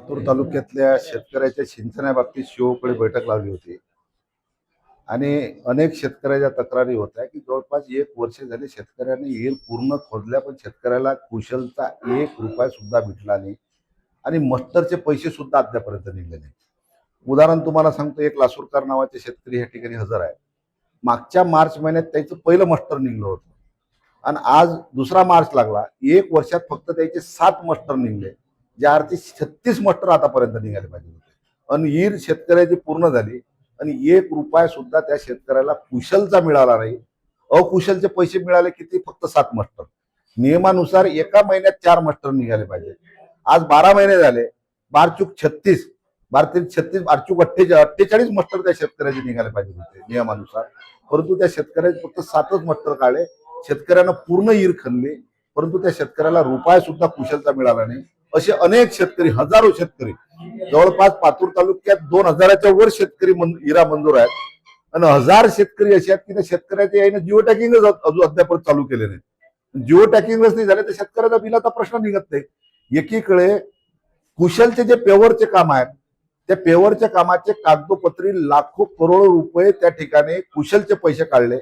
लातूर तालुक्यातल्या शेतकऱ्याच्या सिंचनाबाबतीत शिवकडे बैठक लावली होती आणि अनेक शेतकऱ्याच्या तक्रारी होत्या की जवळपास 1 वर्ष झाले शेतकऱ्यांनी विहीर पूर्ण खोदल्या, पण शेतकऱ्याला कुशलचा 1 रुपया सुद्धा भेटला नाही आणि मस्टरचे पैसे सुद्धा अद्यापर्यंत निघले नाही. उदाहरण तुम्हाला सांगतो, एक लासूरकर नावाचे शेतकरी या ठिकाणी हजर आहेत. मागच्या मार्च महिन्यात त्याचं पहिलं मस्टर निघलं होतं आणि आज 2 मार्च लागला. 1 वर्षात फक्त त्याचे 7 मस्टर निघले, ज्या अर्थी 36 मस्टर आतापर्यंत निघाले पाहिजे होते. आणि विहीर शेतकऱ्याची पूर्ण झाली आणि 1 रुपया सुद्धा त्या शेतकऱ्याला कुशलचा मिळाला नाही. अकुशलचे पैसे मिळाले किती? फक्त 7 मस्टर. नियमानुसार एका महिन्यात 4 मस्टर निघाले पाहिजे. आज 12 महिने झाले, 12×36, 12×36, 48 मस्टर त्या शेतकऱ्याचे निघाले पाहिजे होते नियमानुसार, परंतु त्या शेतकऱ्याचे फक्त 7च मस्टर काढले. शेतकऱ्यानं पूर्ण विहीर खणली, परंतु त्या शेतकऱ्याला रुपया सुद्धा कुशलचा मिळाला नाही. असे अनेक शेतकरी, हजारो शेतकरी, जवळपास पातूर तालुक्यात 2000च्या वर शेतकरी हिरा मंजूर आहेत आणि 1000 शेतकरी असे आहेत की त्या शेतकऱ्याच्या याने जिओ टॅगिंगच अजून अद्याप चालू केले नाही. जिओ टॅगिंगच नाही झाले तर शेतकऱ्याचा बिलाचा प्रश्न निघत नाही. एकीकडे कुशलचे जे पेवरचे काम आहेत, त्या पेवरच्या कामाचे कागदोपत्री लाखो करोडो रुपये त्या ठिकाणी कुशलचे पैसे काढले.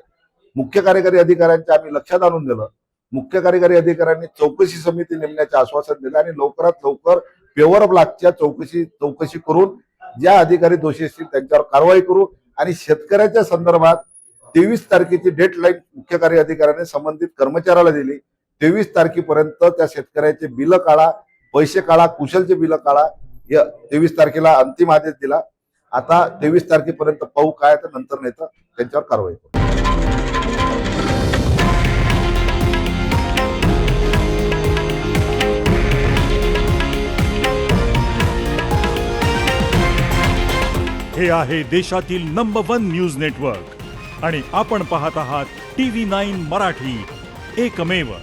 मुख्य कार्यकारी अधिकाऱ्यांच्या आम्ही लक्षात आणून दिलं. मुख्य कार्यकारी अधिकाऱ्यांनी चौकशी समिती नेमण्याचे आश्वासन दिले आणि लवकरात लवकर पेवर ब्लॉकच्या चौकशी करून ज्या अधिकारी दोषी असतील त्यांच्यावर कारवाई करू आणि शेतकऱ्याच्या संदर्भात 23 तारखेची डेडलाईन मुख्य कार्य अधिकाऱ्याने संबंधित कर्मचाऱ्याला दिली. 23 तारखेपर्यंत त्या शेतकऱ्याचे बिल काढा, पैसे काढा, कुशलचे बिल काढा. 23 तारखेला अंतिम आदेश दिला. आता 23 तारखेपर्यंत पाहू काय, तर नंतर नाही तर त्यांच्यावर कारवाई करू. हे आहे देशातील नंबर 1 न्यूज नेटवर्क आणि आपण पाहत आहात TV9 मराठी, एकमेव.